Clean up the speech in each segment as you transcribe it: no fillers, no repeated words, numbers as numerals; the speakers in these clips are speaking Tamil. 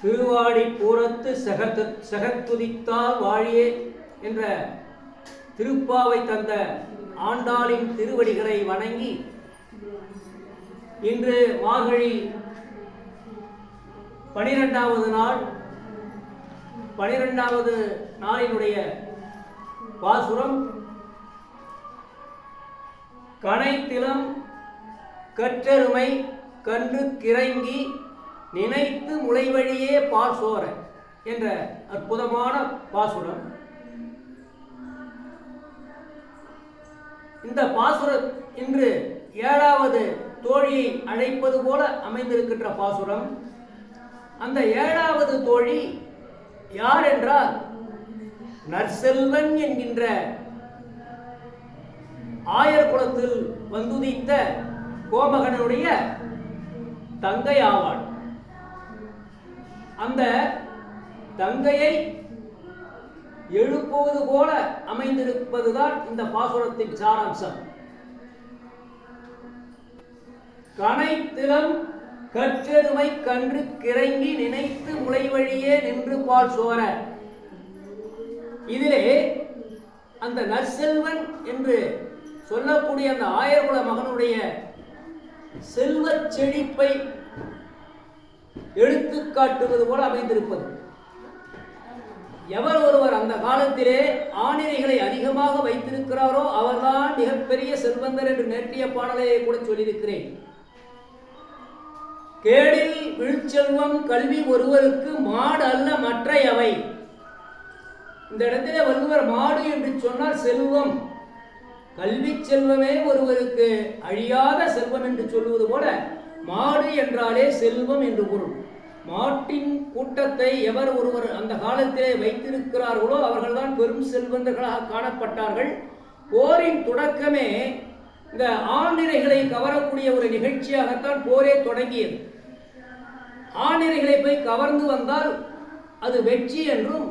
திருவாடி பூரத்து செகத்துதித்தால் வாழியே என்ற திருப்பாவை தந்த ஆண்டாளின் திருவடிகளை வணங்கி இன்று மார்கழி 12வது நாள் 12வது நாளினுடைய பாசுரம் கனைத்திலம் கற்றெருமை கன்று கிறங்கி நினைத்து முளைவழியே பால் சோர என்ற அற்புதமான பாசுரம். இந்த பாசுரம் இன்று 7வது தோழியை அழைப்பது போல அமைந்திருக்கின்ற பாசுரம். அந்த 7வது தோழி யார் என்றால் நற்செல்வன் என்கின்ற ஆயர் குலத்தில் வந்துதித்த கோமகனுடைய தங்கை ஆவாள். அந்த தங்கையை எழுப்புவது போல அமைந்திருப்பதுதான் இந்த பாசுரத்தின் சாராம்சம். கனைத்திலம் கற்றெருமை கன்று கிறங்கி நினைத்து முளைவழியே நின்று பால் சோர. இதிலே அந்த நற்செல்வன் என்று சொல்லக்கூடிய அந்த ஆயர்குல மகனுடைய செல்வச் செழிப்பை எடுத்து காட்டுவது போல அமைந்திருப்பது. எவர் ஒருவர் அந்த காலத்திலே ஆணிரைகளை அதிகமாக வைத்திருக்கிறாரோ அவர்தான் மிகப்பெரிய செல்வந்தர் என்று நேற்றிய பாடலையை கூட சொல்லியிருக்கிறேன். கேடில் விழுச்செல்வம் கல்வி ஒருவருக்கு மாடு அல்ல மற்றையவை. இந்த இடத்திலே வள்ளுவர் மாடு என்று சொன்னால் செல்வம், கல்வி செல்வமே ஒருவருக்கு அழியாத செல்வம் என்று சொல்லுவது போல மாடு என்றாலே செல்வம் என்று பொருள். மாட்டின் கூட்டத்தை எவர் ஒருவர் அந்த காலத்திலே வைத்திருக்கிறார்களோ அவர்கள்தான் பெரும் செல்வந்தர்களாக காணப்பட்டார்கள். போரின் தொடக்கமே இந்த ஆணிரைகளை கவரக்கூடிய ஒரு நிகழ்ச்சியாகத்தான் போரே தொடங்கியது. ஆணிரைகளை போய் கவர்ந்து வந்தால் அது வெற்றி என்றும்,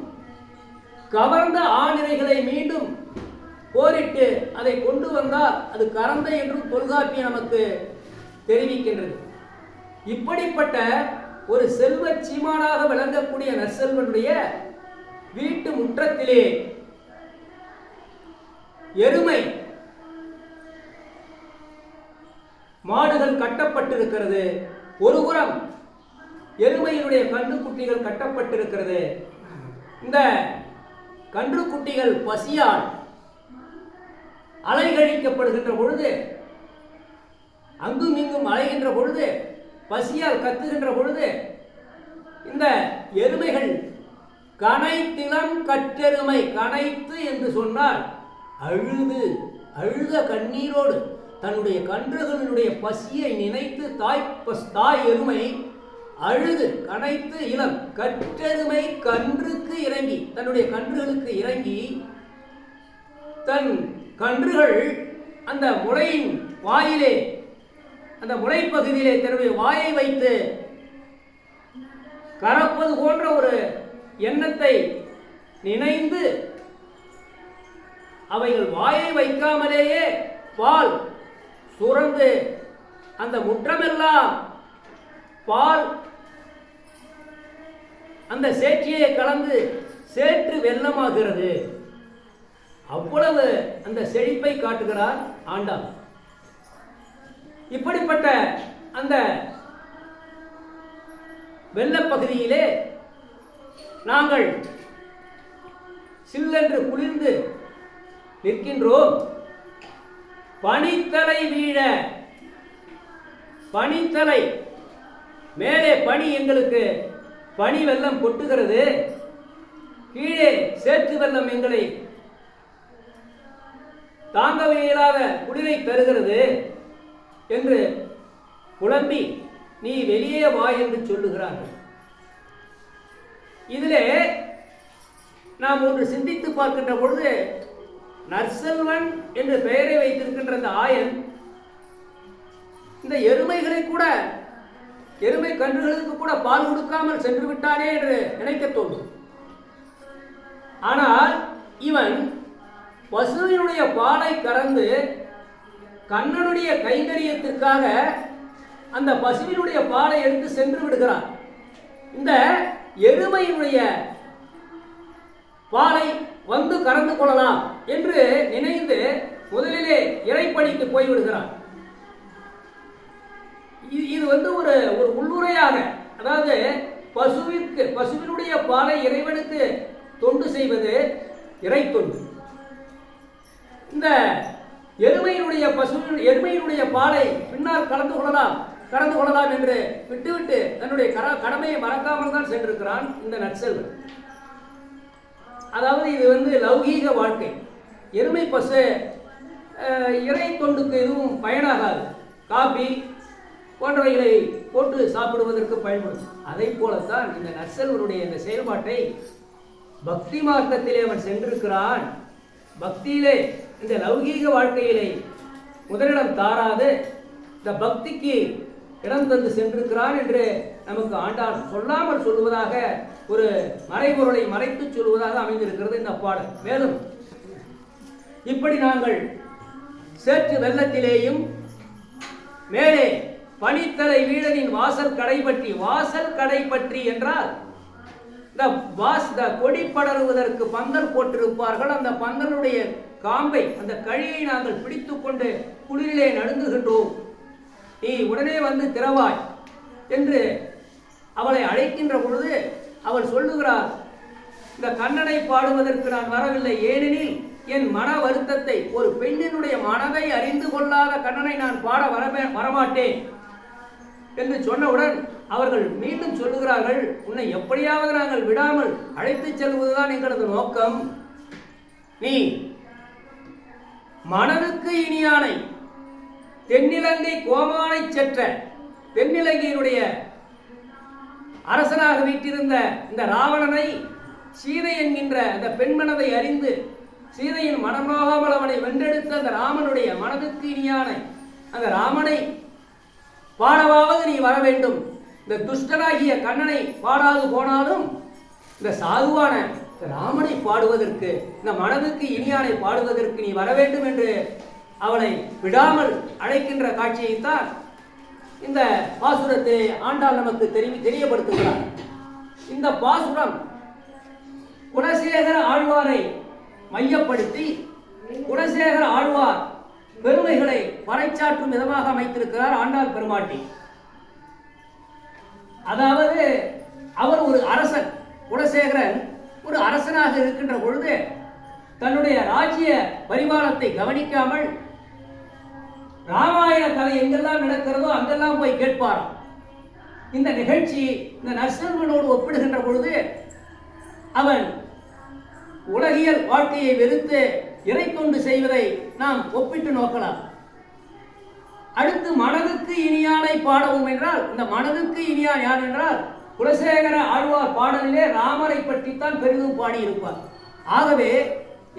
கவர்ந்த ஆணிரைகளை மீண்டும் போரிட்டு அதை கொண்டு வந்தால் அது கறந்தை என்றும் தொல்காப்பியம் நமக்கு தெரிவிக்கின்றது. இப்படிப்பட்ட ஒரு செல்வ சீமானாக விளங்கக்கூடிய நற்செல்வனுடைய வீட்டு முற்றத்திலே எருமை மாடுகள் கட்டப்பட்டிருக்கிறது. ஒருபுறம் எருமையினுடைய கன்றுக்குட்டிகள் கட்டப்பட்டிருக்கிறது. இந்த கன்றுக்குட்டிகள் பசியால் அலைகழிக்கப்படுகின்ற பொழுது, அங்கும் இங்கும் அலைகின்ற பொழுது, பசியால் கத்துகின்ற பொழுது இந்த எருமைகள் கனைத்திலம் கற்றெருமை, கனைத்து என்று சொன்னால் அழுத கண்ணீரோடு தன்னுடைய கன்றுகளினுடைய பசியை நினைத்து தாய் எருமை அழுது கனைத்து இளம் கற்றெருமை கன்றுக்கு இறங்கி, தன்னுடைய கன்றுகளுக்கு இறங்கி தன் கன்றுகள் அந்த முளையின் வாயிலே, அந்த முளைப்பகுதியிலே தன்னுடைய வாயை வைத்து கறப்பது போன்ற ஒரு எண்ணத்தை நினைந்து அவைகள் வாயை வைக்காமலேயே பால் சுரந்து அந்த முற்றமெல்லாம் பால் அந்த சேற்றியை கலந்து சேற்று வெள்ளமாகிறது. அவ்வளவு அந்த செழிப்பை காட்டுகிறார் ஆண்டாள். இப்படிப்பட்ட அந்த வெள்ளப்பகுதியிலே நாங்கள் சில்லென்று குளிர்ந்து நிற்கின்றோம். பனித்தலை வீழ, பனித்தலை மேலே பனி, எங்களுக்கு பனி வெள்ளம் கொட்டுகிறது, கீழே சேற்று வெள்ளம் எங்களை தாங்க இயலாத குளிரை தருகிறது என்று புலம்பி நீ வெளியே வா என்று சொல்லுகிறார்கள். இதிலே நாம் ஒன்று சிந்தித்து பார்க்கின்ற பொழுது, நற்செல்வன் என்று பெயரை வைத்திருக்கின்ற அந்த ஆயன் இந்த எருமைகளை கூட, எருமை கன்றுகளுக்கு கூட பால் கொடுக்காமல் சென்று விட்டானே என்று நினைக்க தோன்றும். ஆனால் இவன் பசுவினுடைய பாலை கறந்து கண்ணனுடைய கைங்கரியத்திற்காக அந்த பசுவினுடைய பாலை எடுத்து சென்று விடுகிறார். இந்த எருமையினுடைய பாலை வந்து கறந்து கொள்ளலாம் என்று நினைந்து முதலிலே இறைப்பணிக்கு போய்விடுகிறான். இது ஒரு உள்ளுரையாக, அதாவது பசுவினுடைய பாலை இறைவனுக்கு தொண்டு செய்வது இறை தொண்டு. இந்த எருமையினுடைய பாலை பின்னால் கலந்து கொள்ளலாம் என்று விட்டுவிட்டு தன்னுடைய கடமையை மறக்காமல் தான் சென்றிருக்கிறான் இந்த நற்செல்வன். அதாவது இது லௌகீக வாழ்க்கை. எருமை பசு இறை தொண்டுக்கு எதுவும் பயனாகாது. காபி போன்றவைகளை போட்டு சாப்பிடுவதற்கு பயன்படும். அதை போலத்தான் இந்த நற்செல்வனுடைய இந்த செயல்பாட்டை பக்தி மார்க்கத்திலே அவன் சென்றிருக்கிறான். பக்தியிலே, இந்த லௌகீக வாழ்க்கையிலே முதலிடம் தாராது இந்த பக்திக்கு இடம் தந்து சென்றிருக்கிறான் என்று நமக்கு ஆண்டாள் சொல்லாமல் சொல்லுவதாக, ஒரு மறைபொருளை மறைத்து சொல்வதாக அமைந்திருக்கிறது இந்த பாடல். மேலும் இப்படி நாங்கள் சேற்று வெள்ளத்திலேயும் மேலே பனித்தலை வீடனின் வாசல் கடை பற்றி என்றால் இந்த கொடி படருவதற்கு பந்தல் போட்டிருப்பார்கள். அந்த பந்தலுடைய காம்பை, அந்த கழியை நாங்கள் பிடித்துக் கொண்டு குளிரிலே நடுங்குகின்றோம், நீ உடனே வந்து திறவாய் என்று அவளை அழைக்கின்ற பொழுது அவள் சொல்லுகிறார், இந்த கண்ணனை பாடுவதற்கு நான் வரவில்லை, ஏனெனில் என் மன வருத்தத்தை, ஒரு பெண்ணினுடைய மனதை அறிந்து கொள்ளாத கண்ணனை நான் பாட வரமாட்டேன் என்று சொன்னவுடன் அவர்கள் மீண்டும் சொல்லுகிறார்கள், உன்னை எப்படியாவது நாங்கள் விடாமல் அழைத்துச் செல்வதுதான் எங்களது நோக்கம். நீ மனதுக்கு இனியானை தென்னிலங்கை கோமானை செற்ற, தென்னிலங்கையினுடைய அரசனாக வீட்டிருந்த இந்த ராவணனை சீதை என்கின்ற அந்த பெண்மனதை அறிந்து சீதையின் மனமாகாமல் அவனை வென்றெடுத்த அந்த ராமனுடைய மனதுக்கு இனியானை அந்த ராமனை பாடவாவது நீ வர வேண்டும். இந்த துஷ்டனாகிய கண்ணனை பாடாது போனாலும் இந்த சாதுவான ராமனை பாடுவதற்கு, இந்த மனதுக்கு இனியானை பாடுவதற்கு நீ வர வேண்டும் என்று அவளை விடாமல் அழைக்கின்ற காட்சியைத்தான் இந்த பாசுரத்தை ஆண்டாள் நமக்கு தெரியப்படுத்துகிறார். இந்த பாசுரம் குலசேகர ஆழ்வாரை மையப்படுத்தி குலசேகர ஆழ்வார் பெருமைகளை பறைச்சாற்றும் விதமாக அமைத்திருக்கிறார் ஆண்டாள் பெருமாட்டி. அதாவது அவர் ஒரு அரசன், குலசேகரன் ஒரு அரசனாக இருக்கின்ற பொழுது தன்னுடைய ராஜ்ய பரிமாணத்தை கவனிக்காமல் ராமாயண கதை எங்கெல்லாம் நடக்கிறதோ அங்கெல்லாம் போய் கேட்பாராம். இந்த நிகழ்ச்சி இந்த நற்செல்வனோடு ஒப்பிடுகின்ற பொழுது அவன் உலகியல் வாழ்க்கையை வெறுத்து இறை தொண்டு செய்வதை நாம் ஒப்பிட்டு நோக்கலாம். அடுத்து மனதுக்கு இனியானை பாடவும் என்றால், இந்த மனதுக்கு இனியான் யார் என்றால் குலசேகர ஆழ்வார் பாடலிலே ராமரை பற்றித்தான் பெரிதும் பாடியிருப்பார். ஆகவே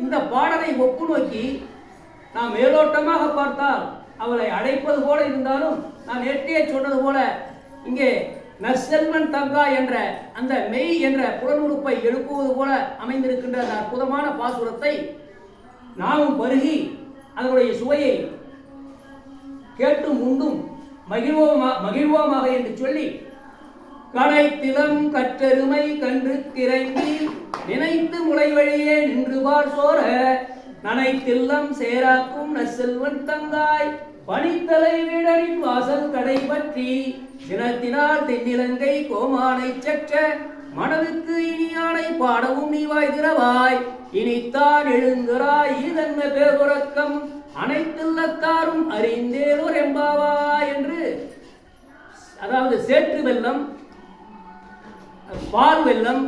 இந்த பாடலை ஒப்பு நோக்கி நாம் மேலோட்டமாக பார்த்தால் அவளை அழைப்பது போல இருந்தாலும், நான் நேற்றே சொன்னது போல இங்கே நற்செல்வன் தங்கா என்ற அந்த மெய் என்ற புலனுறுப்பை எழுப்புவது போல அமைந்திருக்கின்ற அந்த அற்புதமான பாசுரத்தை நாமும் பருகி அதனுடைய சுவையை கேட்டும் உண்டும் மகிழ்வோமாக என்று சொல்லி, களைத்திலம் கற்றெருமை கன்று திரைந்தி நினைத்து முளை வழியே நின்று பார் சோர நனைத்தில்லம் சேராக்கும் நற்செல்வன் தங்காய் பனித்தலை வீடரின் வாசல் கடை பற்றி தினத்தினால் தென்னிலங்கை கோமானை சற்ற மனதுக்கு இனியானை பாடவும் நீ வாய் திறவாய் இனித்தான் எழுங்குறாய் இதன்ன பேருறக்கம் அனைத்துள்ளத்தாரும் அறிந்தேலோர் எம்பாவாய் என்று, அதாவது சேற்று வெள்ளம், பால் வெள்ளம்,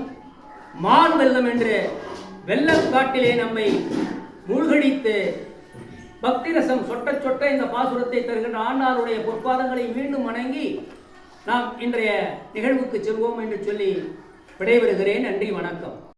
மான் வெள்ளம் என்று வெள்ளக்காட்டிலே நம்மை மூழ்கடித்து பக்தி ரசம் சொட்ட சொட்ட இந்த பாசுரத்தை தருகின்ற ஆண்டாளுடைய பொற்பாதங்களை மீண்டும் வணங்கி நாம் இன்றைய நிகழ்வுக்கு செல்வோம் என்று சொல்லி விடைபெறுகிறேன். நன்றி, வணக்கம்.